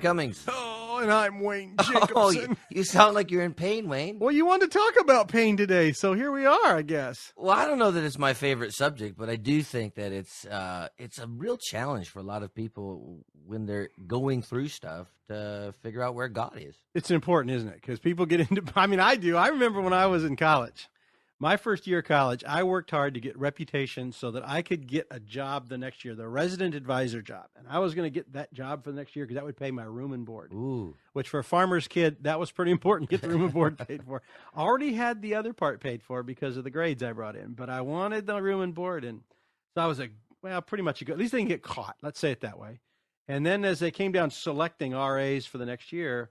Cummings. Oh, and I'm Wayne Oh, Jacobsen. you sound like you're in pain, Wayne. Well, you wanted to talk about pain today, so here we are, I guess. Well, I don't know that it's my favorite subject, but I do think that it's a real challenge for a lot of people when they're going through stuff to figure out where God is. It's important, isn't it? Because people get into, I do. I remember when I was in college, my first year of college, I worked hard to get reputation so that I could get a job the next year, the resident advisor job. And I was going to get that job for the next year because that would pay my room and board. Ooh. Which for a farmer's kid, that was pretty important, get the room and board paid for. Already had the other part paid for because of the grades I brought in, but I wanted the room and board. And so I was pretty much at least they didn't get caught. Let's say it that way. And then as they came down selecting RAs for the next year,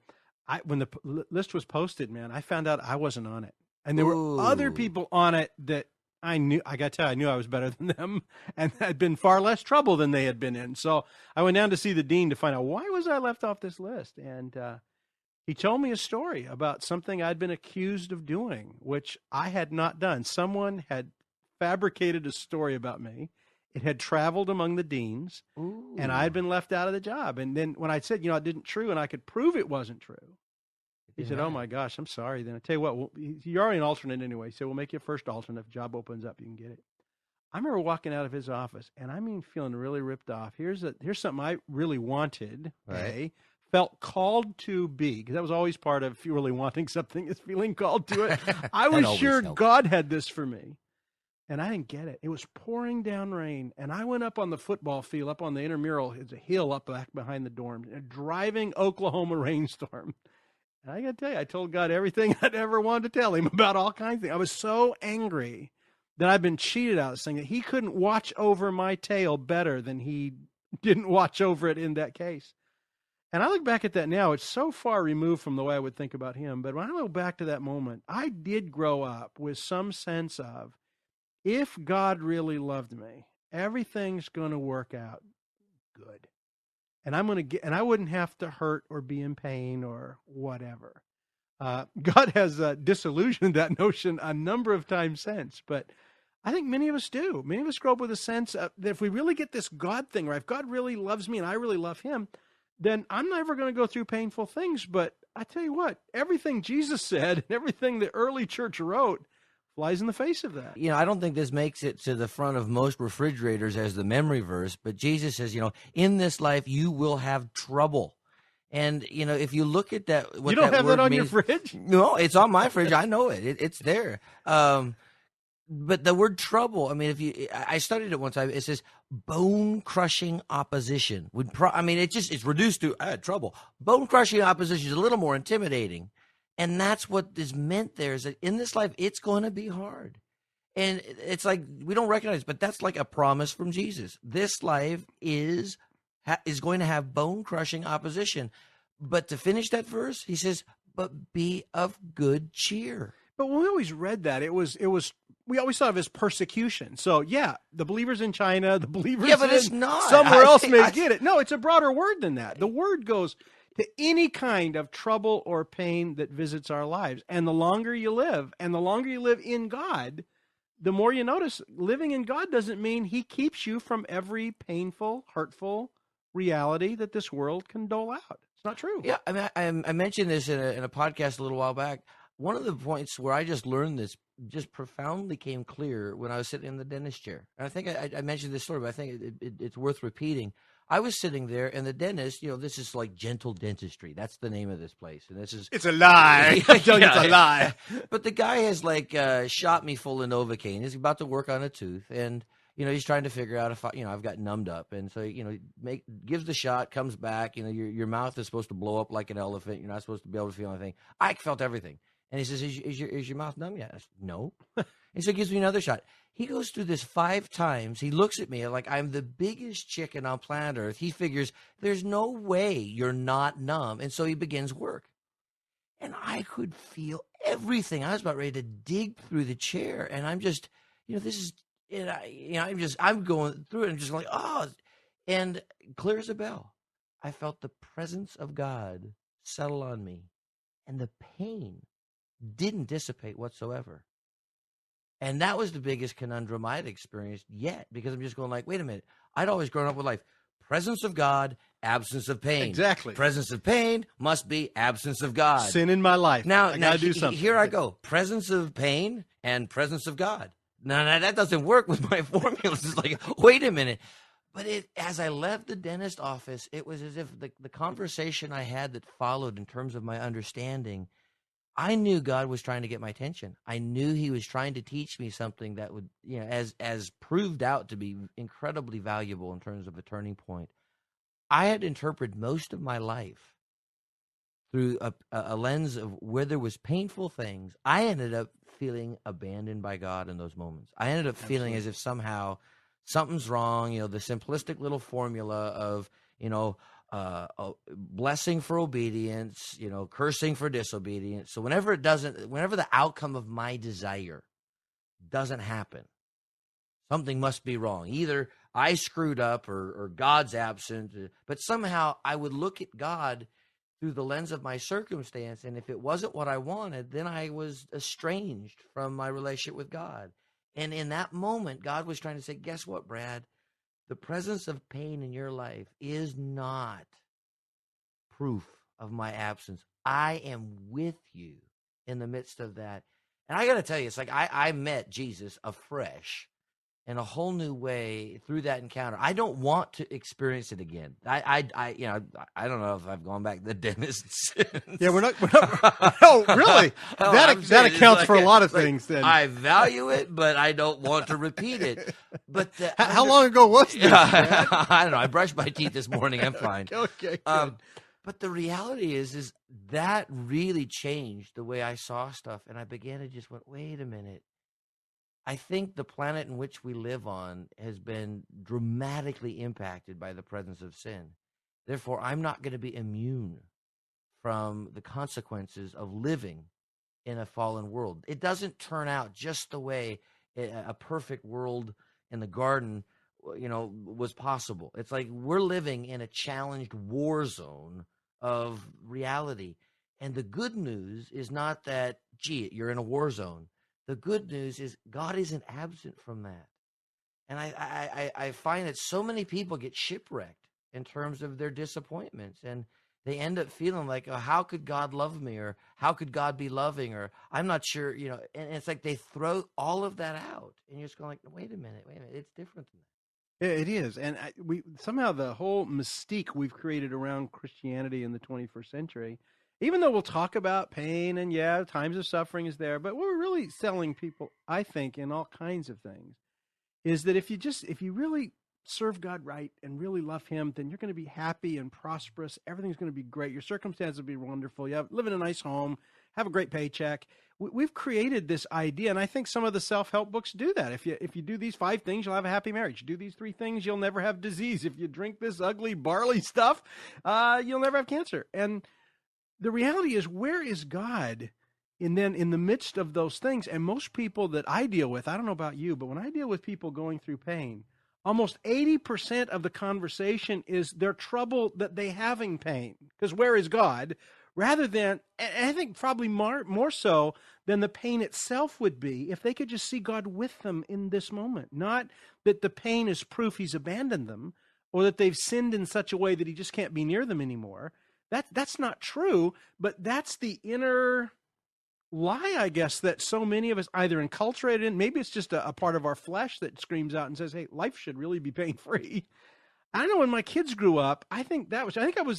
when the list was posted, man, I found out I wasn't on it. And there were other people on it that I got to tell you, I knew I was better than them and had been far less trouble than they had been in. So I went down to see the dean to find out why was I left off this list. And he told me a story about something I'd been accused of doing, which I had not done. Someone had fabricated a story about me. It had traveled among the deans, and I had been left out of the job. And then when I said, it didn't true, and I could prove it wasn't true, he said, "Oh my gosh, I'm sorry." Then I tell you what, you're already an alternate anyway, so we'll make you a first alternate. If a job opens up, you can get it. I remember walking out of his office, and I mean feeling really ripped off. Here's something I really wanted, right? Felt called to be, because that was always part of really wanting something is feeling called to it. I was sure God had this for me, and I didn't get it. It was pouring down rain, and I went up on the football field, up on the intramural. It's a hill up back behind the dorms, a driving Oklahoma rainstorm. And I got to tell you, I told God everything I'd ever wanted to tell him about all kinds of things. I was so angry that I've been cheated out of this thing, that he couldn't watch over my tail better than he didn't watch over it in that case. And I look back at that now, it's so far removed from the way I would think about him. But when I look back to that moment, I did grow up with some sense of, if God really loved me, everything's going to work out good. And and I wouldn't have to hurt or be in pain or whatever. God has disillusioned that notion a number of times since, but I think many of us do. Many of us grow up with a sense that if we really get this God thing right, if God really loves me and I really love him, then I'm never going to go through painful things. But I tell you what, everything Jesus said and everything the early church wrote flies in the face of that. I don't think this makes it to the front of most refrigerators as the memory verse, but Jesus says, in this life you will have trouble. And, if you look at that, what you don't that have word that on means, your fridge? No, it's on my fridge. I know it. It's there. But the word trouble, I studied it one time. It says bone-crushing opposition. It's reduced to trouble. Bone-crushing opposition is a little more intimidating. And that's what is meant there, is that in this life, it's going to be hard. And it's like we don't recognize, but that's like a promise from Jesus. This life is going to have bone-crushing opposition. But to finish that verse, he says, but be of good cheer. But when we always read that, we always thought of it as persecution. So, the believers in China, the believers it's not. somewhere else may get it. No, it's a broader word than that. The word goes to any kind of trouble or pain that visits our lives. And the longer you live, and the longer you live in God, the more you notice living in God doesn't mean he keeps you from every painful, hurtful reality that this world can dole out. It's not true. Yeah, I mentioned this in a podcast a little while back. One of the points where I just learned this just profoundly came clear when I was sitting in the dentist chair. And I think I mentioned this story, but I think it's worth repeating. I was sitting there, and the dentist, this is like gentle dentistry. That's the name of this place. And it's a lie. It's a lie. But the guy has shot me full of Novocaine. He's about to work on a tooth, and he's trying to figure out if I've got numbed up. And so gives the shot, comes back. Your mouth is supposed to blow up like an elephant. You're not supposed to be able to feel anything. I felt everything. And he says, "Is your mouth numb yet?" I said, "No." And so he gives me another shot. He goes through this 5 times. He looks at me like I'm the biggest chicken on planet Earth. He figures there's no way you're not numb. And so he begins work. And I could feel everything. I was about ready to dig through the chair. And I'm just, this is, I'm going through it and just like, and clear as a bell. I felt the presence of God settle on me. And the pain didn't dissipate whatsoever. And that was the biggest conundrum I'd experienced yet, because I'm just going like, wait a minute. I'd always grown up with life. presence of God, absence of pain. Exactly. Presence of pain must be absence of God. Sin in my life. Now, I gotta do something. Here I go. Presence of pain and presence of God. Now that doesn't work with my formulas. It's like, wait a minute. But as I left the dentist office, it was as if the conversation I had that followed in terms of my understanding, I knew God was trying to get my attention. I knew he was trying to teach me something that would, as proved out to be incredibly valuable in terms of a turning point. I had interpreted most of my life through a lens of where there was painful things. I ended up feeling abandoned by God in those moments. I ended up feeling as if somehow something's wrong. The simplistic little formula of, blessing for obedience, cursing for disobedience. So whenever the outcome of my desire doesn't happen, something must be wrong. Either I screwed up or God's absent, but somehow I would look at God through the lens of my circumstance, and if it wasn't what I wanted, then I was estranged from my relationship with God. And in that moment, God was trying to say, guess what, Brad? The presence of pain in your life is not proof of my absence. I am with you in the midst of that. And I got to tell you, it's like I met Jesus afresh in a whole new way through that encounter. I don't want to experience it again. I don't know if I've gone back to the dentist since. Yeah, we're not. No, really. That accounts for a lot of things. Then I value it, but I don't want to repeat it. But how long ago was this? I don't know. I brushed my teeth this morning. I'm fine. Okay. Good. But the reality is that really changed the way I saw stuff, and I began to just went, wait a minute. I think the planet in which we live on has been dramatically impacted by the presence of sin. Therefore, I'm not going to be immune from the consequences of living in a fallen world. It doesn't turn out just the way a perfect world in the garden, was possible. It's like we're living in a challenged war zone of reality. And the good news is not that, gee, you're in a war zone. The good news is God isn't absent from that. And I find that so many people get shipwrecked in terms of their disappointments. And they end up feeling like, oh, how could God love me? Or how could God be loving? Or I'm not sure, and it's like they throw all of that out. And you're just going like, wait a minute. It's different than that. It is. And we somehow the whole mystique we've created around Christianity in the 21st century, even though we'll talk about pain and, times of suffering is there, but what we're really selling people, I think, in all kinds of things, is that if you really serve God right and really love him, then you're going to be happy and prosperous. Everything's going to be great. Your circumstances will be wonderful. You live in a nice home, have a great paycheck. We've created this idea, and I think some of the self-help books do that. If you do these 5 things, you'll have a happy marriage. You do these 3 things, you'll never have disease. If you drink this ugly barley stuff, you'll never have cancer. And the reality is, where is God in the midst of those things? And most people that I deal with, I don't know about you, but when I deal with people going through pain, almost 80% of the conversation is their trouble that they having pain. Because where is God? Rather than, and I think probably more so than the pain itself would be, if they could just see God with them in this moment. Not that the pain is proof he's abandoned them, or that they've sinned in such a way that he just can't be near them anymore. That's not true, but that's the inner lie, I guess, that so many of us either enculturated in. Maybe it's just a part of our flesh that screams out and says, hey, life should really be pain-free. I know when my kids grew up, I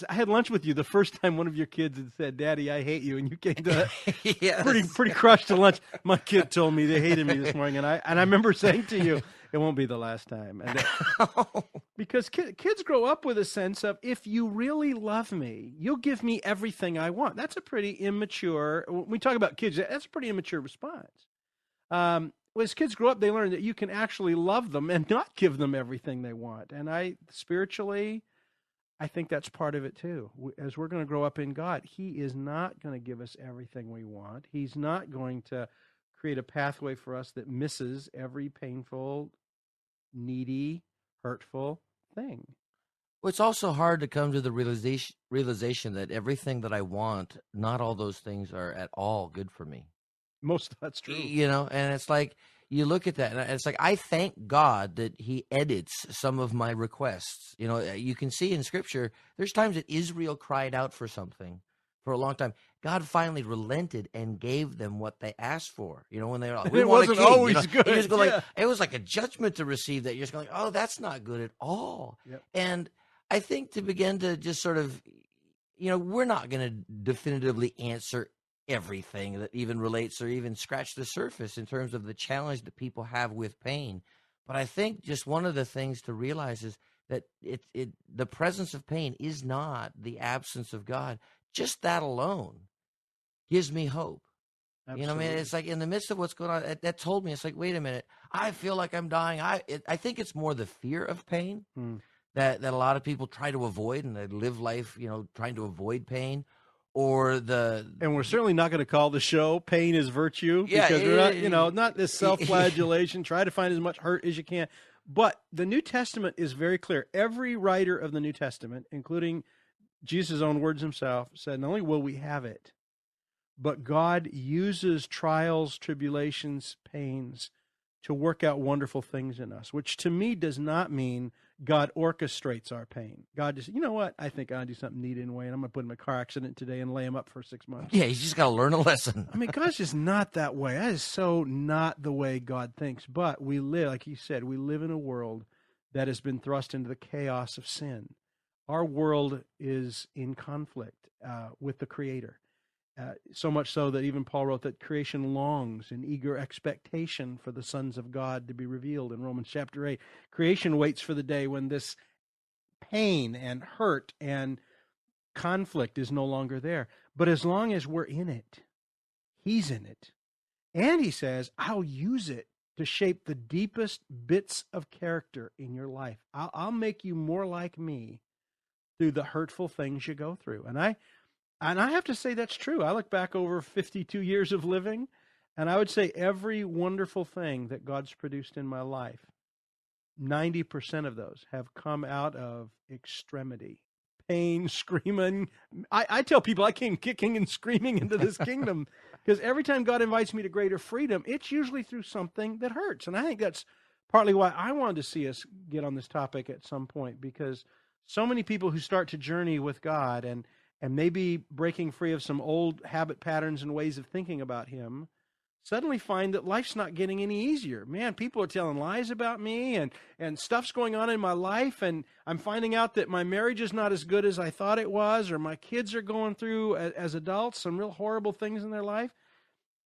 had lunch with you the first time one of your kids had said, Daddy, I hate you. And you came to Yes. pretty crushed to lunch. My kid told me they hated me this morning. And I remember saying to you, it won't be the last time. And because kids grow up with a sense of, if you really love me, you'll give me everything I want. That's a pretty immature, when we talk about kids, that's a pretty immature response. As kids grow up, they learn that you can actually love them and not give them everything they want. And spiritually, I think that's part of it too. As we're going to grow up in God, he is not going to give us everything we want. He's not going to create a pathway for us that misses every painful, needy, hurtful thing. Well, it's also hard to come to the realization that everything that I want, not all those things are at all good for me. Most of that's true. And it's like, you look at that, and it's like, I thank God that he edits some of my requests. You know, you can see in Scripture, there's times that Israel cried out for something for a long time. God finally relented and gave them what they asked for. You know, when they were like, we It want a wasn't king. always You know, good. you just go Yeah. like, it was like a judgment to receive that. You're just going, oh, that's not good at all. Yep. And I think to begin to just sort of, you know, we're not going to definitively answer everything that even relates or even scratch the surface in terms of the challenge that people have with pain. But I think just one of the things to realize is that the presence of pain is not the absence of God. Just that alone gives me hope. Absolutely. You know what I mean? It's like in the midst of what's going on, that told me, it's like, wait a minute, I feel like I'm dying. I think it's more the fear of pain that a lot of people try to avoid, and they live life, you know, trying to avoid pain. Or and we're certainly not going to call the show "Pain is Virtue" because we're not, you know, not this self-flagellation. Try to find as much hurt as you can. But the New Testament is very clear. Every writer of the New Testament, including Jesus' own words himself, said, not only will we have it, but God uses trials, tribulations, pains to work out wonderful things in us, which to me does not mean God orchestrates our pain. God just, you know what? I think I'll do something neat anyway, and I'm going to put him in a car accident today and lay him up for 6 months. Yeah, he's just got to learn a lesson. I mean, God's just not that way. That is so not the way God thinks. But we live, like he said, we live in a world that has been thrust into the chaos of sin. Our world is in conflict with the Creator. So much so that even Paul wrote that creation longs in eager expectation for the sons of God to be revealed in Romans chapter 8. Creation waits for the day when this pain and hurt and conflict is no longer there. But as long as we're in it, he's in it. And he says, I'll use it to shape the deepest bits of character in your life. I'll make you more like me through the hurtful things you go through. And I have to say that's true. I look back over 52 years of living, and I would say every wonderful thing that God's produced in my life, 90% of those have come out of extremity, pain, screaming. I tell people I came kicking and screaming into this kingdom because every time God invites me to greater freedom, it's usually through something that hurts. And I think that's partly why I wanted to see us get on this topic at some point, because so many people who start to journey with God and maybe breaking free of some old habit patterns and ways of thinking about him, suddenly find that life's not getting any easier. Man, people are telling lies about me, and stuff's going on in my life, and I'm finding out that my marriage is not as good as I thought it was, or my kids are going through, as adults, some real horrible things in their life.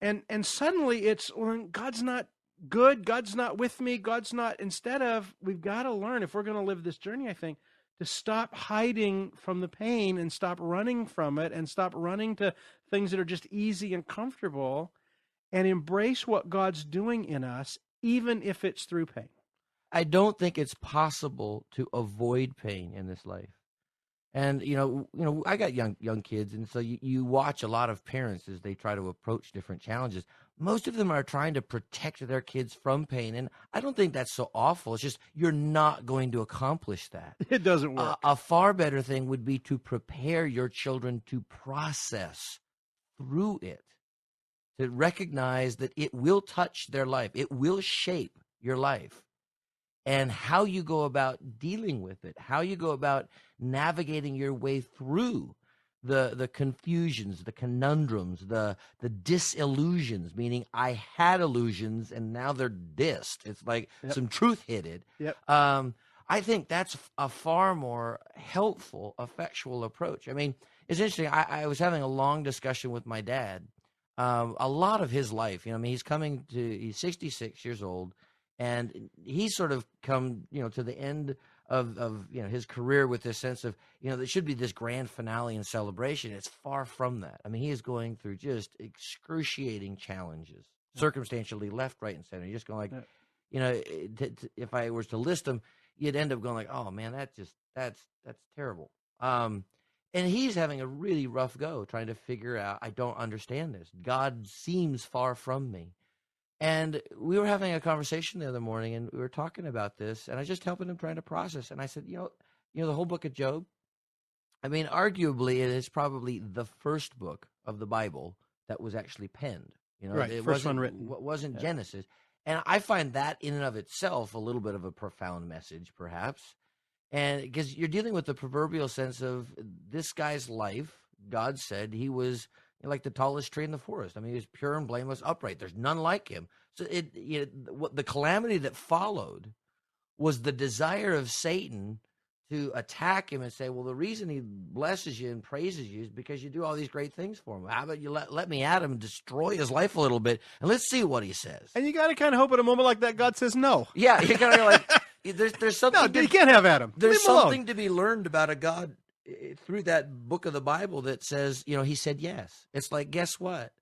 And suddenly it's, well, God's not good, God's not with me, God's not, instead of, we've got to learn, if we're going to live this journey, I think, to stop hiding from the pain and stop running from it and stop running to things that are just easy and comfortable and embrace what God's doing in us, even if it's through pain. I don't think it's possible to avoid pain in this life. And, you know, I got young kids, and so you watch a lot of parents as they try to approach different challenges. Most of them are trying to protect their kids from pain, and I don't think that's so awful. It's just you're not going to accomplish that. It doesn't work. A far better thing would be to prepare your children to process through it, to recognize that it will touch their life. It will shape your life. And how you go about dealing with it, how you go about navigating your way through the confusions, the conundrums, the disillusions, meaning I had illusions and now they're dissed. It's like some truth hit it. Yep. I think that's a far more helpful, effectual approach. I mean, it's interesting. I was having a long discussion with my dad. A lot of his life, you know, I mean, he's 66 years old. And he's sort of come, you know, to the end of you know, his career with this sense of, you know, there should be this grand finale and celebration. It's far from that. I mean, he is going through just excruciating challenges, circumstantially, left, right, and center. You're just going like, you know, if I was to list them, you'd end up going like, oh man, that's terrible. And he's having a really rough go trying to figure out, I don't understand this. God seems far from me. And we were having a conversation the other morning, and we were talking about this, and I was just helping him trying to process. And I said, you know, the whole book of Job, I mean, arguably, it is probably the first book of the Bible that was actually penned. You know, right, it first wasn't, one written. Wasn't Genesis. And I find that in and of itself a little bit of a profound message, perhaps. And because you're dealing with the proverbial sense of this guy's life, God said he was like the tallest tree in the forest. I mean, he was pure and blameless, upright. There's none like him. So what the calamity that followed was the desire of Satan to attack him and say, well, the reason he blesses you and praises you is because you do all these great things for him. How about you let me at him and destroy his life a little bit, and let's see what he says. And you got to kind of hope at a moment like that God says no. Yeah, you kind of like, there's something. No, you can't have Adam. There's something to be learned about a God through that book of the Bible that says, he said yes. It's like, guess what?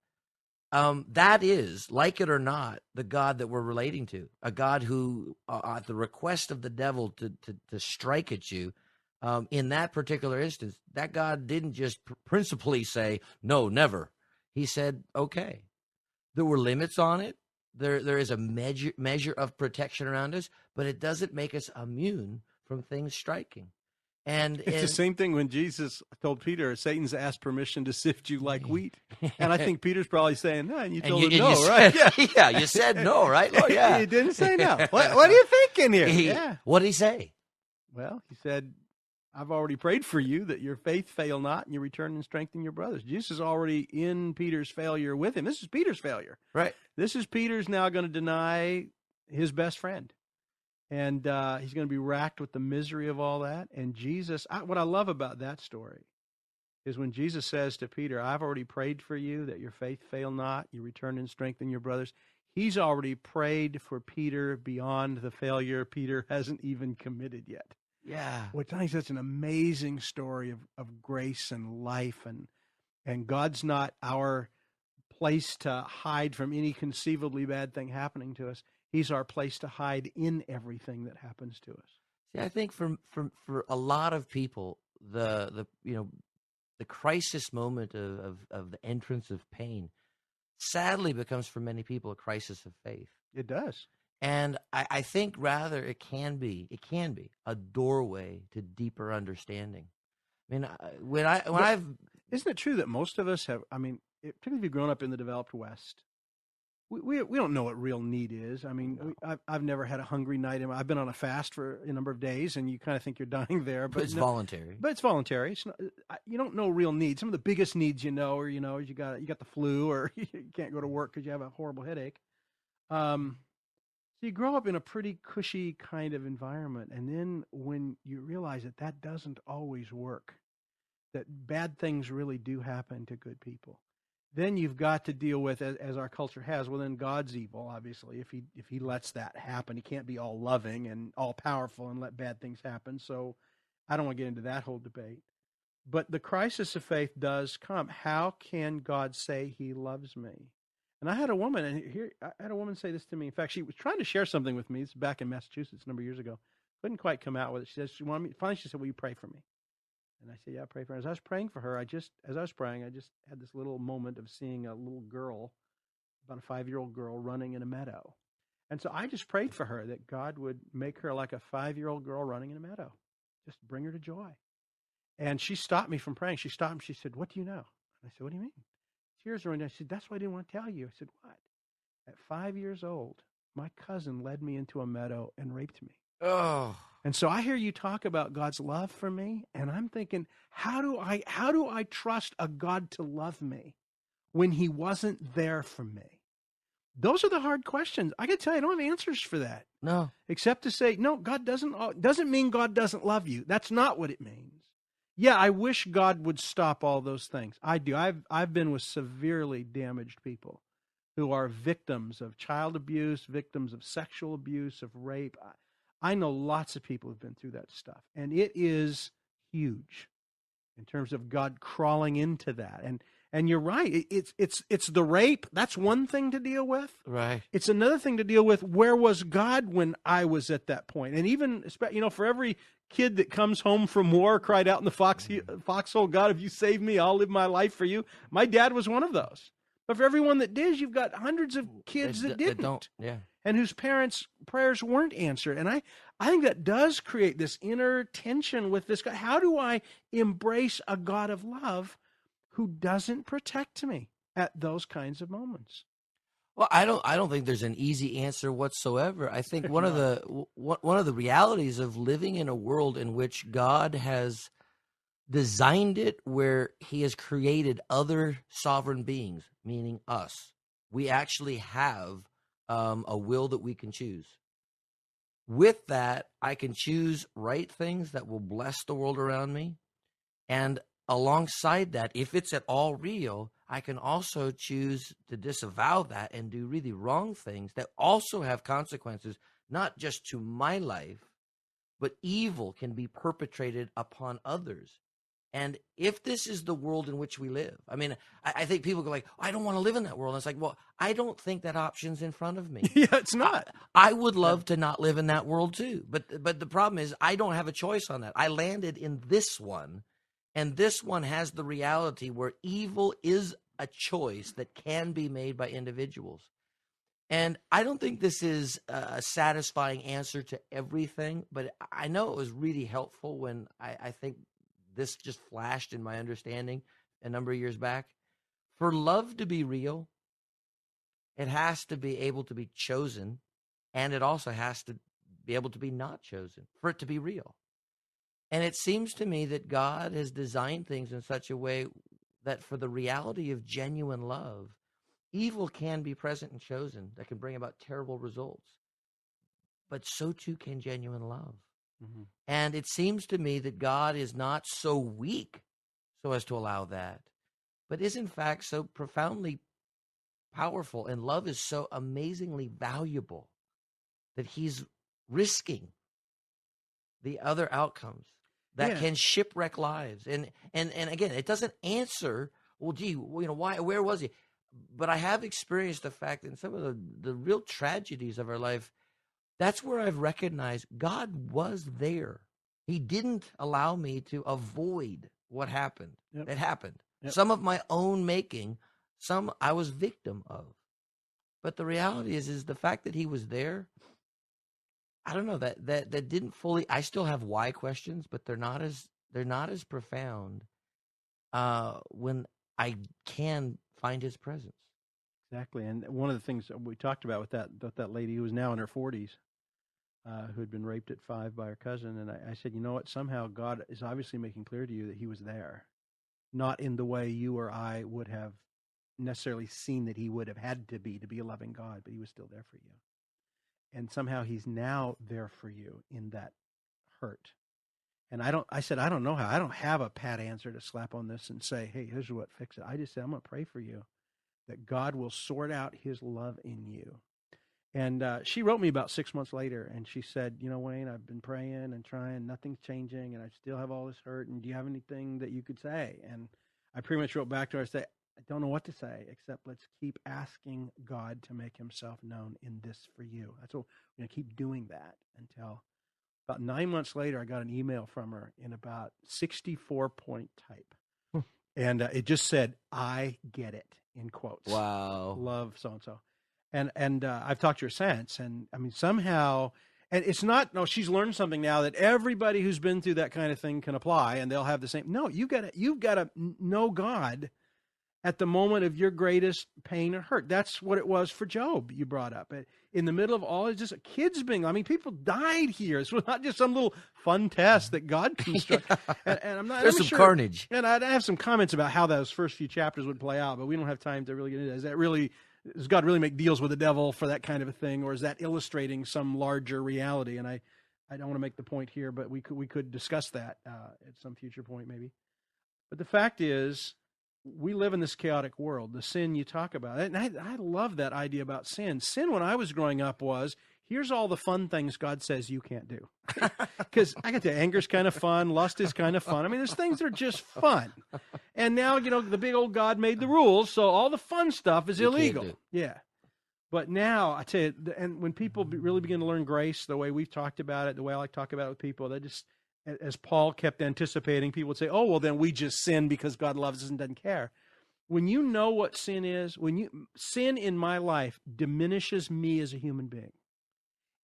That is, like it or not, the God that we're relating to, a God who, at the request of the devil to strike at you, in that particular instance, that God didn't just principally say, no, never. He said, okay. There were limits on it. There is a measure of protection around us, but it doesn't make us immune from things striking. And it's the same thing when Jesus told Peter, Satan's asked permission to sift you like wheat. And I think Peter's probably saying, no, and you told him no, right? Yeah, you said no, right? Lord, yeah. He didn't say no. What are you thinking here? What did he say? Well, he said, I've already prayed for you that your faith fail not and you return and strengthen your brothers. Jesus is already in Peter's failure with him. This is Peter's failure. Right. This is Peter's now going to deny his best friend. And he's going to be racked with the misery of all that. And Jesus, what I love about that story is when Jesus says to Peter, I've already prayed for you that your faith fail not, you return and strengthen your brothers. He's already prayed for Peter beyond the failure Peter hasn't even committed yet. Yeah. Which I think is such an amazing story of grace and life. And God's not our place to hide from any conceivably bad thing happening to us. He's our place to hide in everything that happens to us. See, I think for a lot of people, the crisis moment of the entrance of pain, sadly becomes for many people a crisis of faith. It does. And I think rather it can be a doorway to deeper understanding. I mean, isn't it true that most of us have? I mean, particularly if you've grown up in the developed West. We don't know what real need is. I mean, I've never had a hungry night. I've been on a fast for a number of days, and you kind of think you're dying there. But it's voluntary. But it's voluntary. It's not, you don't know real needs. Some of the biggest needs you got the flu, or you can't go to work because you have a horrible headache. So you grow up in a pretty cushy kind of environment, and then when you realize that doesn't always work, that bad things really do happen to good people. Then you've got to deal with, as our culture has, well, then God's evil, obviously. If he lets that happen, he can't be all loving and all powerful and let bad things happen. So I don't want to get into that whole debate. But the crisis of faith does come. How can God say he loves me? And I had a woman say this to me. In fact, she was trying to share something with me. It's back in Massachusetts a number of years ago. Couldn't quite come out with it. She said finally she said, will you pray for me? And I said, yeah, pray for her. As I was praying for her, I just had this little moment of seeing a little girl, about a 5-year-old girl, running in a meadow. And so I just prayed for her that God would make her like a 5-year-old girl running in a meadow. Just bring her to joy. And she stopped me from praying. She stopped and she said, what do you know? And I said, what do you mean? Tears are running down. She said, that's what I didn't want to tell you. I said, what? At 5 years old, my cousin led me into a meadow and raped me. Oh. And so I hear you talk about God's love for me, and I'm thinking, how do I trust a God to love me when he wasn't there for me? Those are the hard questions. I can tell you, I don't have answers for that. No. Except to say, no, God doesn't mean God doesn't love you. That's not what it means. Yeah, I wish God would stop all those things. I do. I've been with severely damaged people who are victims of child abuse, victims of sexual abuse, of rape. I know lots of people who've been through that stuff, and it is huge in terms of God crawling into that. And you're right. It's the rape. That's one thing to deal with. Right. It's another thing to deal with. Where was God when I was at that point? And even, for every kid that comes home from war, cried out in the foxhole, God, if you save me, I'll live my life for you. My dad was one of those. But for everyone that did, you've got hundreds of kids that didn't. Yeah. And whose parents' prayers weren't answered. And I think that does create this inner tension with this God. How do I embrace a God of love who doesn't protect me at those kinds of moments? Well, I don't think there's an easy answer whatsoever. I think one of the realities of living in a world in which God has designed it where he has created other sovereign beings, meaning us. We actually have a will that we can choose. With that, I can choose right things that will bless the world around me. And alongside that, if it's at all real, I can also choose to disavow that and do really wrong things that also have consequences, not just to my life, but evil can be perpetrated upon others. And if this is the world in which we live, I mean, I think people go like, I don't want to live in that world. And it's like, well, I don't think that option's in front of me. Yeah, it's not. I would love to not live in that world too. But the problem is I don't have a choice on that. I landed in this one, and this one has the reality where evil is a choice that can be made by individuals. And I don't think this is a satisfying answer to everything, but I know it was really helpful when I think this just flashed in my understanding a number of years back. For love to be real, it has to be able to be chosen, and it also has to be able to be not chosen for it to be real. And it seems to me that God has designed things in such a way that for the reality of genuine love, evil can be present and chosen that can bring about terrible results. But so too can genuine love. Mm-hmm. And it seems to me that God is not so weak so as to allow that, but is in fact so profoundly powerful, and love is so amazingly valuable that he's risking the other outcomes that can shipwreck lives. And again, it doesn't answer, well, gee, why, where was he? But I have experienced the fact that in some of the real tragedies of our life, that's where I've recognized God was there. He didn't allow me to avoid what happened. Yep. It happened. Yep. Some of my own making, some I was victim of. But the reality is the fact that he was there, I don't know, that didn't fully, I still have why questions, but they're not as profound when I can find his presence. Exactly. And one of the things we talked about with that lady who was now in her 40s, who had been raped at 5 by her cousin. And I said, you know what? Somehow God is obviously making clear to you that he was there, not in the way you or I would have necessarily seen that he would have had to be a loving God, but he was still there for you. And somehow he's now there for you in that hurt. And I said, I don't know how. I don't have a pat answer to slap on this and say, hey, here's what fix it. I just said, I'm going to pray for you that God will sort out his love in you. And she wrote me about 6 months later, and she said, Wayne, I've been praying and trying. Nothing's changing, and I still have all this hurt. And do you have anything that you could say? And I pretty much wrote back to her and said, I don't know what to say, except let's keep asking God to make himself known in this for you. That's what we're going to keep doing that until about 9 months later, I got an email from her in about 64-point type. And it just said, I get it, in quotes. Wow. Love so-and-so. And I've talked to her since. And I mean, somehow, and it's not, no, she's learned something now that everybody who's been through that kind of thing can apply and they'll have the same. No, you've got to know God at the moment of your greatest pain or hurt. That's what it was for Job, you brought up. In the middle of all, it's just kids being, people died here. This was not just some little fun test that God constructed. and I'm not There's some sure, carnage. And I have some comments about how those first few chapters would play out, but we don't have time to really get into that. Does God really make deals with the devil for that kind of a thing, or is that illustrating some larger reality? And I don't want to make the point here, but we could discuss that at some future point maybe. But the fact is, we live in this chaotic world, the sin you talk about. And I love that idea about sin. Sin, when I was growing up, was, here's all the fun things God says you can't do. Because I get to anger's kind of fun, lust is kind of fun. There's things that are just fun. And now, the big old God made the rules, so all the fun stuff is illegal. Yeah. But now, I tell you, and when people really begin to learn grace, the way we've talked about it, the way I like to talk about it with people, they just, as Paul kept anticipating, people would say, oh, well, then we just sin because God loves us and doesn't care. When you know what sin is, sin in my life diminishes me as a human being.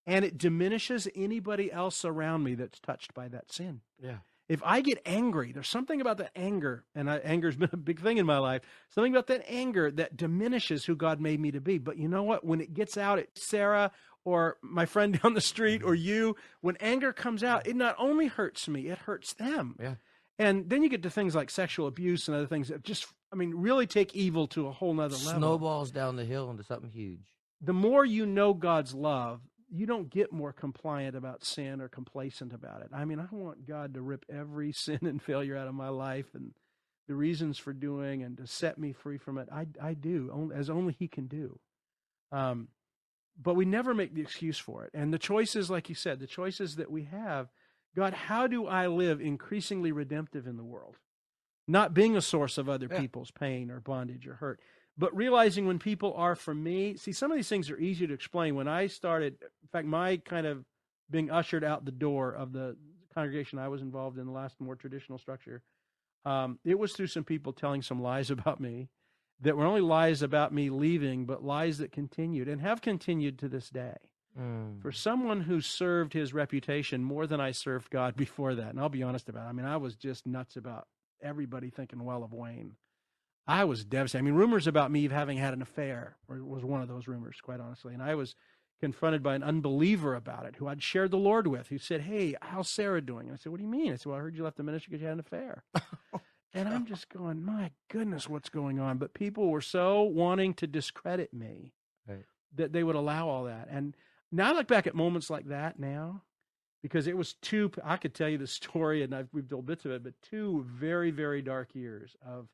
And it diminishes anybody else around me that's touched by that sin. Yeah. if I get angry, there's something about the anger, and anger's been a big thing in my life, something about that anger that diminishes who God made me to be. But you know what? When it gets out at Sarah or my friend down the street or you, when anger comes out, it not only hurts me, it hurts them. Yeah. And then you get to things like sexual abuse and other things that just, really take evil to a whole nother level. Snowballs down the hill into something huge. The more you know God's love, you don't get more compliant about sin or complacent about it. I want God to rip every sin and failure out of my life and the reasons for doing and to set me free from it. I do, as only He can do. But we never make the excuse for it. And the choices, like you said, the choices that we have, God, how do I live increasingly redemptive in the world? Not being a source of other people's pain or bondage or hurt, but realizing when people are for me. See, some of these things are easy to explain. When I started, in fact, my kind of being ushered out the door of the congregation I was involved in, the last more traditional structure, it was through some people telling some lies about me that were only lies about me leaving, but lies that continued and have continued to this day. For someone who served his reputation more than I served God before that, and I'll be honest about it, I was just nuts about everybody thinking well of Wayne. I was devastated. Rumors about me having had an affair was one of those rumors, quite honestly. And I was confronted by an unbeliever about it who I'd shared the Lord with, who said, "Hey, how's Sarah doing?" And I said, "What do you mean?" I said, "Well, I heard you left the ministry because you had an affair." And I'm just going, my goodness, what's going on? But people were so wanting to discredit me that they would allow all that. And now I look back at moments like that now, because it was I could tell you the story, and we've told bits of it, but 2 very, very dark years of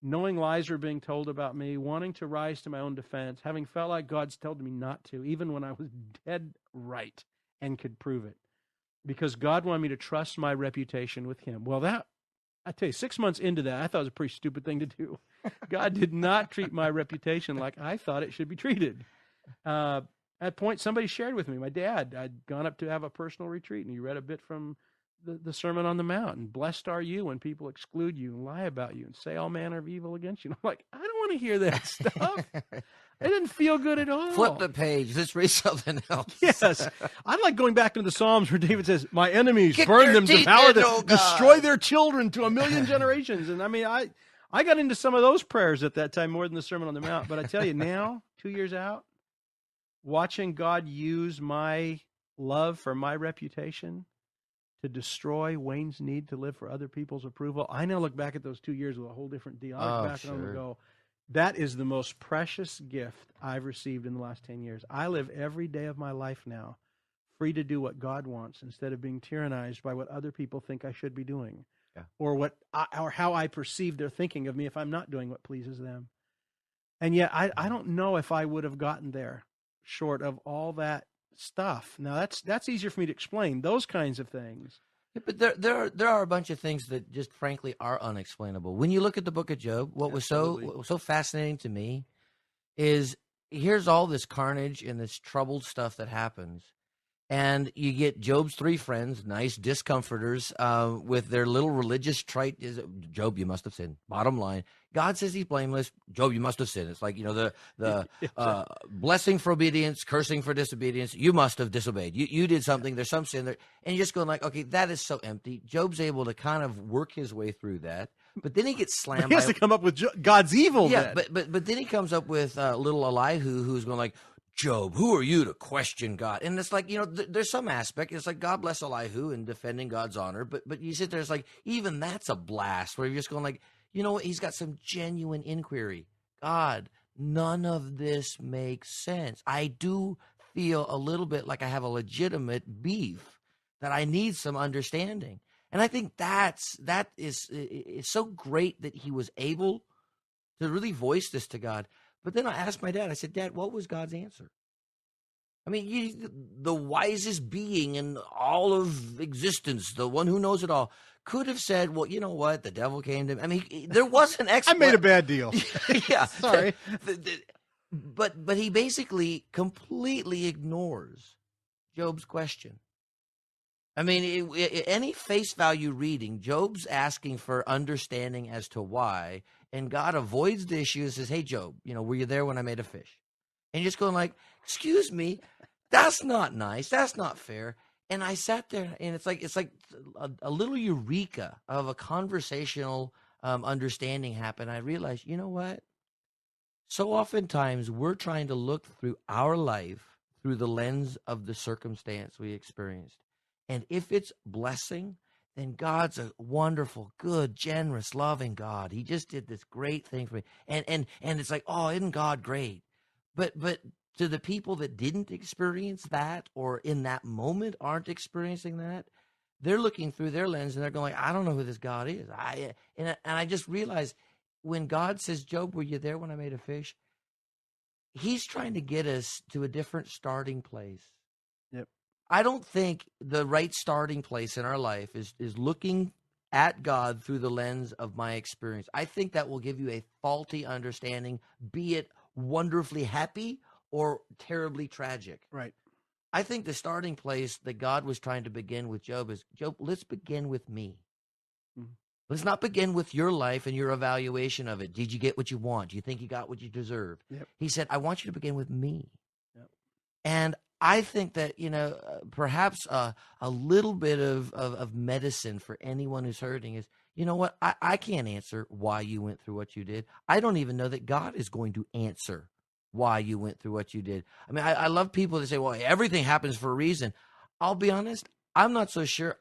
knowing lies were being told about me, wanting to rise to my own defense, having felt like God's told me not to, even when I was dead right and could prove it, because God wanted me to trust my reputation with Him. Well, I tell you, 6 months into that, I thought it was a pretty stupid thing to do. God did not treat my reputation like I thought it should be treated. At a point, somebody shared with me, my dad, I'd gone up to have a personal retreat, and he read a bit from the Sermon on the Mount, and blessed are you when people exclude you and lie about you and say all manner of evil against you. And I'm like, I don't want to hear that stuff. It didn't feel good at all. Flip the page. Let's read something else. Yes. I like going back into the Psalms where David says, my enemies, Kick burn their them, teeth devour in, them, oh God. destroy their children to 1,000,000 generations. And I got into some of those prayers at that time more than the Sermon on the Mount. But I tell you now, 2 years out, watching God use my love for my reputation to destroy Wayne's need to live for other people's approval, I now look back at those 2 years with a whole different deal. I look back at them and go, that is the most precious gift I've received in the last 10 years. I live every day of my life now free to do what God wants instead of being tyrannized by what other people think I should be doing, or how I perceive they're thinking of me if I'm not doing what pleases them. And yet I don't know if I would have gotten there short of all that stuff. Now that's easier for me to explain, those kinds of things. Yeah, but there are a bunch of things that just frankly are unexplainable. When you look at the book of Job, what was so fascinating to me is here's all this carnage and this troubled stuff that happens. And you get Job's 3 friends, nice discomforters, with their little religious trite. Job, you must have sinned. Bottom line, God says he's blameless. Job, you must have sinned. It's like, the blessing for obedience, cursing for disobedience. You must have disobeyed. You did something. There's some sin there. And you're just going like, okay, that is so empty. Job's able to kind of work his way through that. But then he gets slammed. He has to come up with God's evil. Yeah, then. but then he comes up with little Elihu, who's going like, Job, who are you to question God? And it's like, there's some aspect. It's like, God bless Elihu in defending God's honor. But you sit there, it's like, even that's a blast where you're just going like, you know what? He's got some genuine inquiry. God, none of this makes sense. I do feel a little bit like I have a legitimate beef that I need some understanding. And I think that is so great that he was able to really voice this to God. But then I asked my dad, I said, Dad, what was God's answer? I mean, the wisest being in all of existence, the one who knows it all, could have said, well, you know what? The devil came to me. I mean, there was an explanation. I made a bad deal. Yeah. Sorry. But he basically completely ignores Job's question. I mean, any face value reading, Job's asking for understanding as to why, and God avoids the issue and says, hey, Job, were you there when I made a fish? And you're just going like, excuse me, that's not nice. That's not fair. And I sat there, and it's like a little eureka of a conversational understanding happened. I realized, you know what? So oftentimes we're trying to look through our life through the lens of the circumstance we experienced. And if it's blessing, then God's a wonderful, good, generous, loving God. He just did this great thing for me. And it's like, oh, isn't God great? But to the people that didn't experience that, or in that moment aren't experiencing that, they're looking through their lens and they're going, I don't know who this God is. And I just realized, when God says, Job, were you there when I made a fish? He's trying to get us to a different starting place. Yep. I don't think the right starting place in our life is looking at God through the lens of my experience. I think that will give you a faulty understanding, be it wonderfully happy or terribly tragic. Right. I think the starting place that God was trying to begin with Job is, Job, let's begin with me. Mm-hmm. Let's not begin with your life and your evaluation of it. Did you get what you want? Do you think you got what you deserve? Yep. He said, I want you to begin with me. Yep. And I think that, perhaps a little bit of medicine for anyone who's hurting is, you know what? I can't answer why you went through what you did. I don't even know that God is going to answer why you went through what you did. I mean, I love people that say, well, everything happens for a reason. I'll be honest, I'm not so sure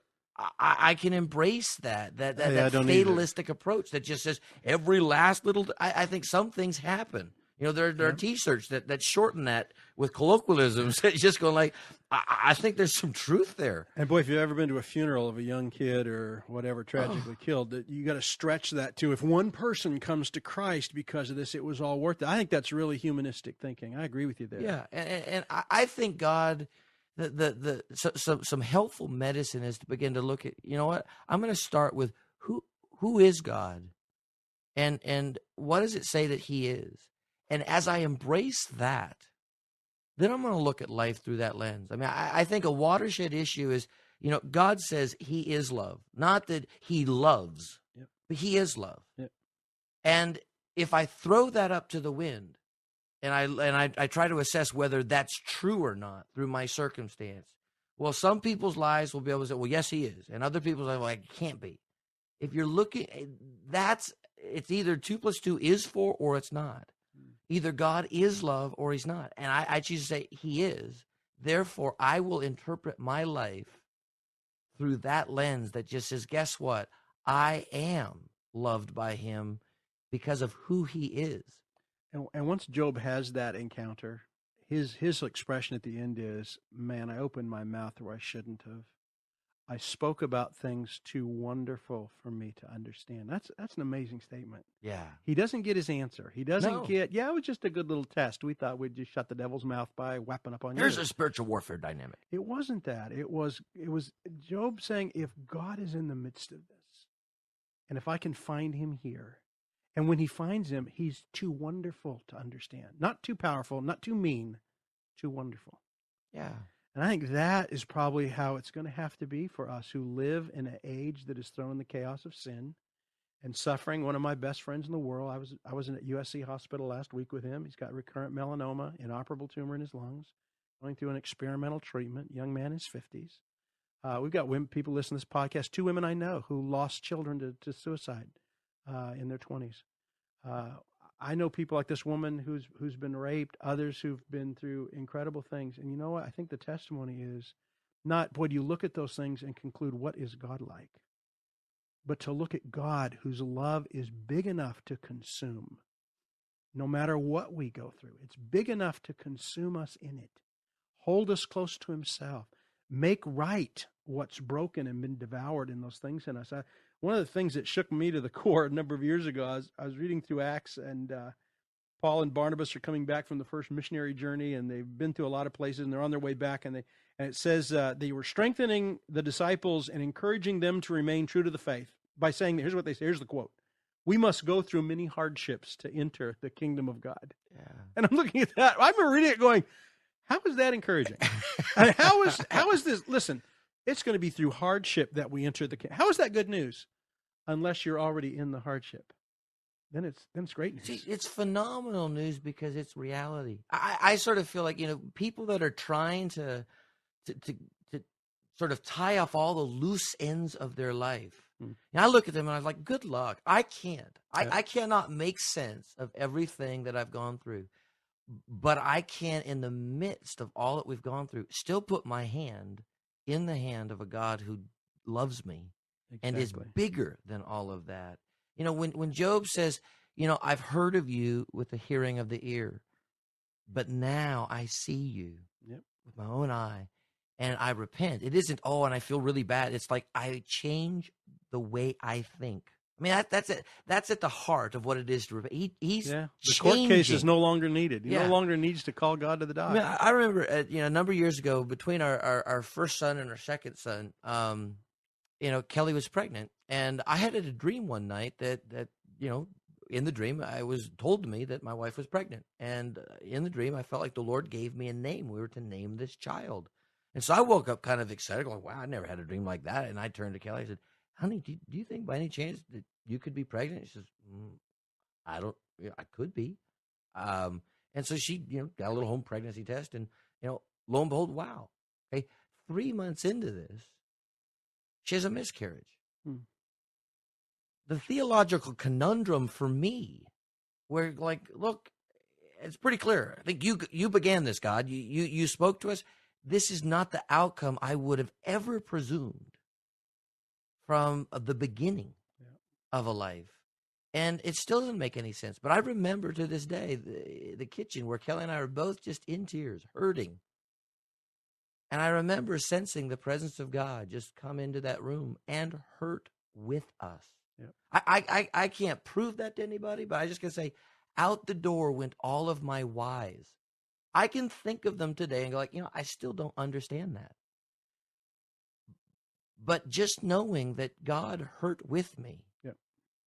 I can embrace that fatalistic approach that just says every last little. I think some things happen. There are T-shirts that shorten that with colloquialisms. It's just going like, I think there's some truth there. And boy, if you've ever been to a funeral of a young kid or whatever tragically killed, that you got to stretch that to, if one person comes to Christ because of this, it was all worth it. I think that's really humanistic thinking. I agree with you there. Yeah, and I think God. Some helpful medicine is to begin to look at, you know what, I'm going to start with who is God, and what does it say that He is, and as I embrace that, then I'm going to look at life through that lens. I mean, I think a watershed issue is, God says He is love, not that He loves, but He is love, and if I throw that up to the wind, and I try to assess whether that's true or not through my circumstance. Well, some people's lives will be able to say, well, yes, He is. And other people's lives, well, it can't be. If you're looking, it's either 2 + 2 is 4 or it's not. Either God is love or He's not. And I choose to say He is. Therefore, I will interpret my life through that lens that just says, guess what? I am loved by Him because of who He is. And once Job has that encounter, his expression at the end is, man, I opened my mouth where I shouldn't have. I spoke about things too wonderful for me to understand. That's an amazing statement. Yeah. He doesn't get his answer. He doesn't get, it was just a good little test. We thought we'd just shut the devil's mouth by whapping up on you. There's a spiritual warfare dynamic. It wasn't that. It was Job saying, if God is in the midst of this, and if I can find Him here, and when he finds Him, He's too wonderful to understand. Not too powerful, not too mean, too wonderful. Yeah. And I think that is probably how it's going to have to be for us who live in an age that is thrown in the chaos of sin and suffering. One of my best friends in the world, I was in at USC Hospital last week with him. He's got recurrent melanoma, inoperable tumor in his lungs, going through an experimental treatment, young man in his 50s. We've got people listening to this podcast, 2 women I know who lost children to suicide. In their 20s. I know people like this woman who's been raped, others who've been through incredible things. And you know what? I think the testimony is not, boy, do you look at those things and conclude, what is God like? But to look at God whose love is big enough to consume, no matter what we go through. It's big enough to consume us in it, hold us close to Himself, make right what's broken and been devoured in those things in us. One of the things that shook me to the core a number of years ago, I was reading through Acts, and Paul and Barnabas are coming back from the first missionary journey, and they've been to a lot of places, and they're on their way back, and it says they were strengthening the disciples and encouraging them to remain true to the faith by saying, here's what they say, here's the quote, we must go through many hardships to enter the kingdom of God. Yeah. And I'm looking at that. I remember reading it going, how is that encouraging? And how is this? Listen, it's going to be through hardship that we enter the kingdom. How is that good news? Unless you're already in the hardship. Then it's great news. See, it's phenomenal news because it's reality. I sort of feel like, people that are trying to sort of tie off all the loose ends of their life. Hmm. And I look at them and I was like, good luck. I can't. Yeah. I cannot make sense of everything that I've gone through. But I can, in the midst of all that we've gone through, still put my hand in the hand of a God who loves me and is bigger than all of that. You know, when Job says, you know, I've heard of you with the hearing of the ear, but now I see you with my own eye, and I repent. It isn't, oh, and I feel really bad. It's like I change the way I think. I mean, that's it. That's at the heart of what it is to repent. He's the changing. court case is no longer needed. He no longer needs to call God to the dock. I mean, I remember, a number of years ago, between our first son and our second son, Kelly was pregnant, and I had a dream one night that in the dream, I was told to me that my wife was pregnant. And in the dream, I felt like the Lord gave me a name. We were to name this child. And so I woke up kind of excited, going, wow, I never had a dream like that. And I turned to Kelly. I said, honey, do you think by any chance that you could be pregnant? She says, I could be. And so she, got a little home pregnancy test. And, lo and behold, wow. Okay, 3 months into this, she has a miscarriage. The theological conundrum for me, where look, it's pretty clear. I think you began this, God. You spoke to us. This is not the outcome I would have ever presumed from the beginning of a life. And it still doesn't make any sense. But I remember to this day the kitchen where Kelly and I were both just in tears, hurting. And I remember sensing the presence of God just come into that room and hurt with us. I can't prove that to anybody, but I just can say, out the door went all of my whys. I can think of them today and go I still don't understand that. But just knowing that God hurt with me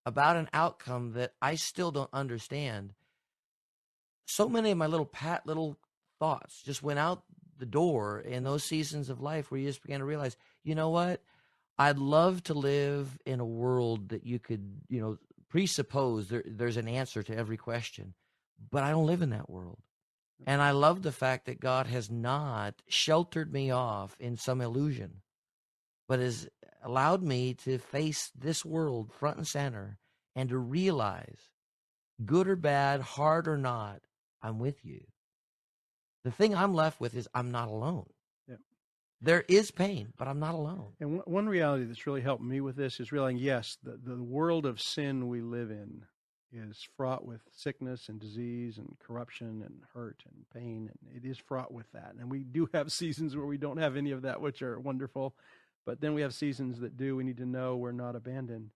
about an outcome that I still don't understand, so many of my little thoughts just went out the door in those seasons of life where you just began to realize, you know what? I'd love to live in a world that you could, presuppose there's an answer to every question, but I don't live in that world. And I love the fact that God has not sheltered me off in some illusion, but has allowed me to face this world front and center and to realize, good or bad, hard or not, I'm with you. The thing I'm left with is I'm not alone. There is pain, but I'm not alone. And one reality that's really helped me with this is realizing, yes, the world of sin we live in is fraught with sickness and disease and corruption and hurt and pain. And it is fraught with that. And we do have seasons where we don't have any of that, which are wonderful. But then we have seasons that do. We need to know we're not abandoned.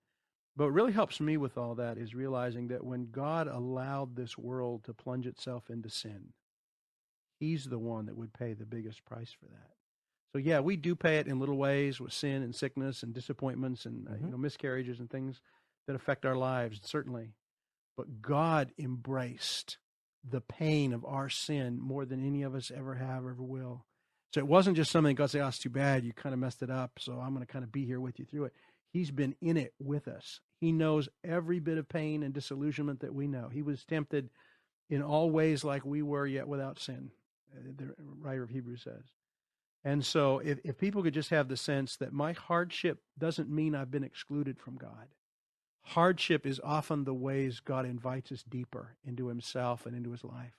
But what really helps me with all that is realizing that when God allowed this world to plunge itself into sin, He's the one that would pay the biggest price for that. So yeah, we do pay it in little ways with sin and sickness and disappointments and miscarriages and things that affect our lives, certainly. But God embraced the pain of our sin more than any of us ever have or ever will. So it wasn't just something God said, oh, it's too bad, you kind of messed it up, so I'm going to kind of be here with you through it. He's been in it with us. He knows every bit of pain and disillusionment that we know. He was tempted in all ways like we were, yet without sin, the writer of Hebrews says. And so if people could just have the sense that my hardship doesn't mean I've been excluded from God. Hardship is often the ways God invites us deeper into Himself and into His life.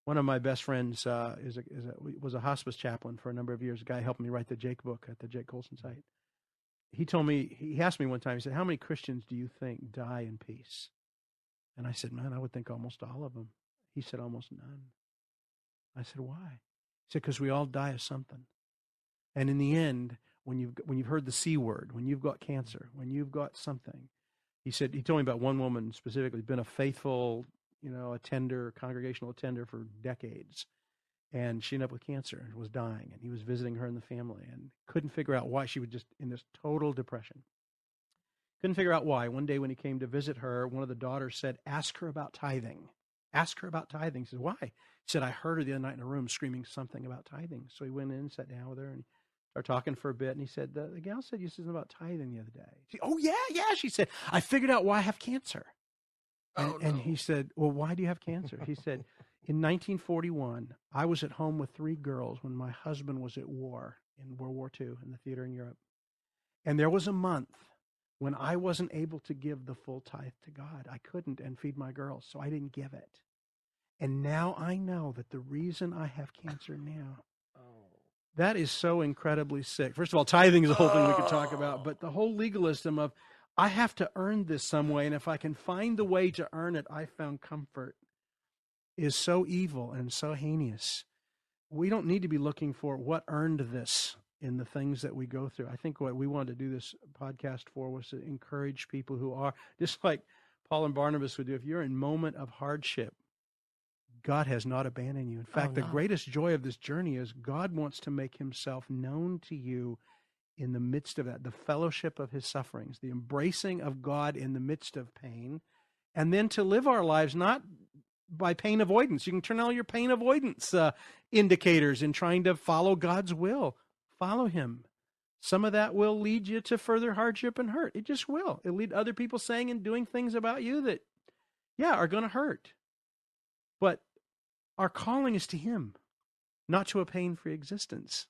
One of my best friends was a hospice chaplain for a number of years. A guy helped me write the Jake book at the Jacobsen site. He asked me one time, he said, how many Christians do you think die in peace? And I said, man, I would think almost all of them. He said, almost none. I said, why? He said, because we all die of something. And in the end, when you've heard the C word, when you've got cancer, when you've got something, he told me about one woman specifically, been a faithful, congregational attender for decades. And she ended up with cancer and was dying. And he was visiting her and the family and couldn't figure out why. She was just in this total depression. Couldn't figure out why. One day when he came to visit her, one of the daughters said, ask her about tithing. Ask her about tithing. He said, why? He said, I heard her the other night in a room screaming something about tithing. So he went in and sat down with her and started talking for a bit. And he said, the gal said you said something about tithing the other day. She said, oh, yeah. She said, I figured out why I have cancer. And he said, well, why do you have cancer? He said, in 1941, I was at home with 3 girls when my husband was at war. in World War II in the theater in Europe. And there was a month when I wasn't able to give the full tithe to God. I couldn't and feed my girls, so I didn't give it. And now I know that the reason I have cancer now, that is so incredibly sick. First of all, tithing is a whole thing we could talk about, but the whole legalism of I have to earn this some way, and if I can find the way to earn it, I found comfort, is so evil and so heinous. We don't need to be looking for what earned this in the things that we go through. I think what we wanted to do this podcast for was to encourage people who are, just like Paul and Barnabas would do, if you're in a moment of hardship, God has not abandoned you. In fact, the greatest joy of this journey is God wants to make himself known to you in the midst of that, the fellowship of his sufferings, the embracing of God in the midst of pain, and then to live our lives not by pain avoidance. You can turn all your pain avoidance indicators in trying to follow God's will. Follow him. Some of that will lead you to further hardship and hurt. It just will. It'll lead to other people saying and doing things about you that, are going to hurt. But our calling is to him, not to a pain-free existence.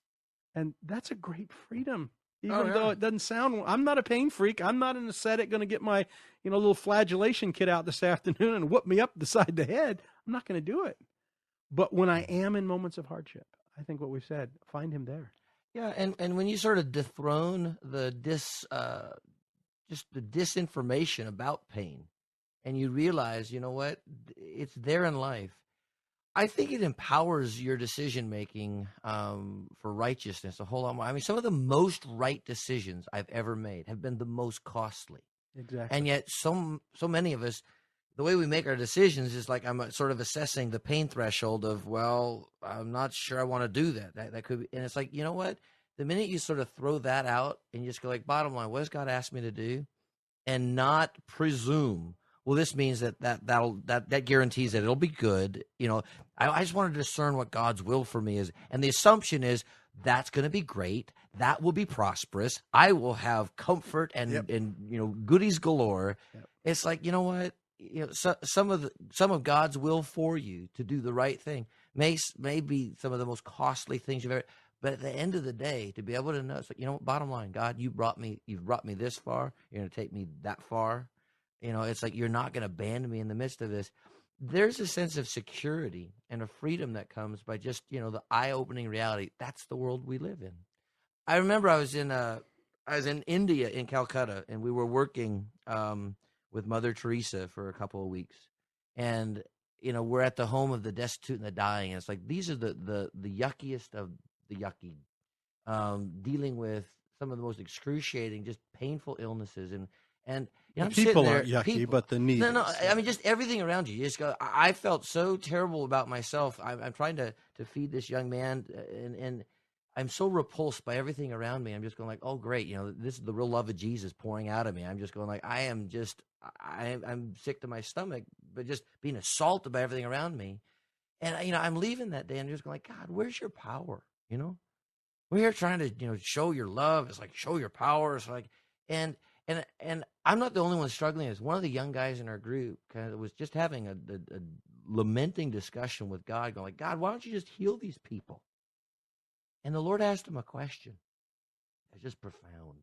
And that's a great freedom. Even though it doesn't sound, I'm not a pain freak. I'm not an ascetic going to get my, little flagellation kit out this afternoon and whoop me up beside the head. I'm not going to do it. But when I am in moments of hardship, I think what we've said, find him there. Yeah, and when you sort of dethrone the disinformation about pain, and you realize, you know what, it's there in life. I think it empowers your decision making for righteousness a whole lot more. I mean, some of the most right decisions I've ever made have been the most costly. Exactly. And yet, so many of us, the way we make our decisions is like I'm sort of assessing the pain threshold of, well, I'm not sure I want to do that. That could be, and it's like, you know what? The minute you sort of throw that out and you just go like, bottom line, what does God ask me to do? And not presume, well, this means that guarantees that it'll be good. I just want to discern what God's will for me is. And the assumption is that's going to be great. That will be prosperous. I will have comfort and goodies galore. Yep. It's like, you know what? Some of God's will for you to do the right thing may be some of the most costly things you've ever. But at the end of the day, to be able to know, it's like, bottom line, God, you've brought me this far. You're going to take me that far. It's like you're not going to abandon me in the midst of this. There's a sense of security and a freedom that comes by just, the eye-opening reality. That's the world we live in. I remember I was in India, in Calcutta, and we were working with Mother Teresa for a couple of weeks. And, we're at the home of the destitute and the dying. And it's like, these are the yuckiest of the yucky, dealing with some of the most excruciating, just painful illnesses. And I'm people there, aren't yucky, but the need. No, I mean, just everything around you. You just go, I felt so terrible about myself. I'm trying to feed this young man, and I'm so repulsed by everything around me. I'm just going like, oh, great. This is the real love of Jesus pouring out of me. I'm just going like, I'm sick to my stomach, but just being assaulted by everything around me. And, I'm leaving that day and I'm just going like, God, where's your power? We're here trying to, show your love. It's like, show your power. It's like, and I'm not the only one struggling. It's one of the young guys in our group kind of was just having a lamenting discussion with God, going like, God, why don't you just heal these people? And the Lord asked him a question. It's just profound.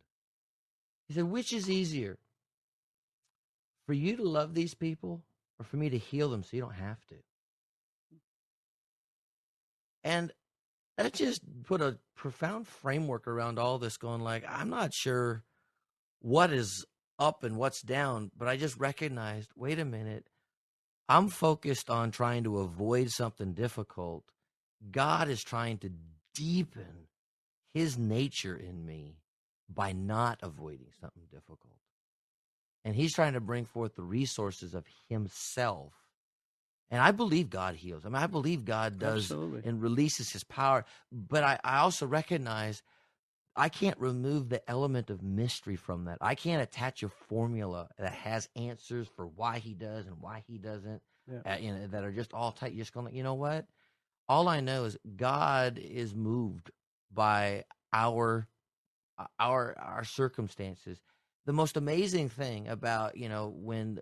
He said, which is easier, for you to love these people or for me to heal them so you don't have to? And that just put a profound framework around all this, going like, I'm not sure what is up and what's down, but I just recognized, wait a minute, I'm focused on trying to avoid something difficult. God is trying to deepen his nature in me by not avoiding something difficult. And he's trying to bring forth the resources of himself. And I believe God heals. I mean, I believe God does. Absolutely. And releases his power. But I also recognize I can't remove the element of mystery from that. I can't attach a formula that has answers for why he does and why he doesn't, that are just all tight. You're just going, you know what? All I know is God is moved by our circumstances. The most amazing thing about, when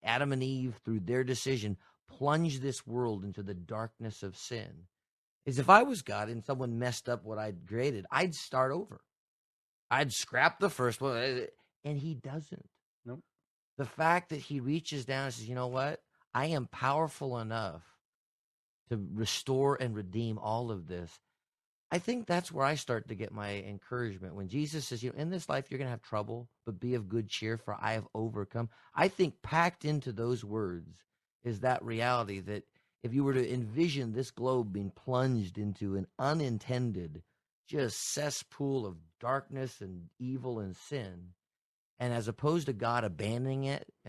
Adam and Eve, through their decision, plunged this world into the darkness of sin, is if I was God and someone messed up what I'd created, I'd start over. I'd scrap the first one, and he doesn't. Nope. The fact that he reaches down and says, you know what? I am powerful enough to restore and redeem all of this. I think that's where I start to get my encouragement. When Jesus says, in this life you're going to have trouble, but be of good cheer, for I have overcome. I think packed into those words is that reality that if you were to envision this globe being plunged into an unintended, just cesspool of darkness and evil and sin, and as opposed to God abandoning it and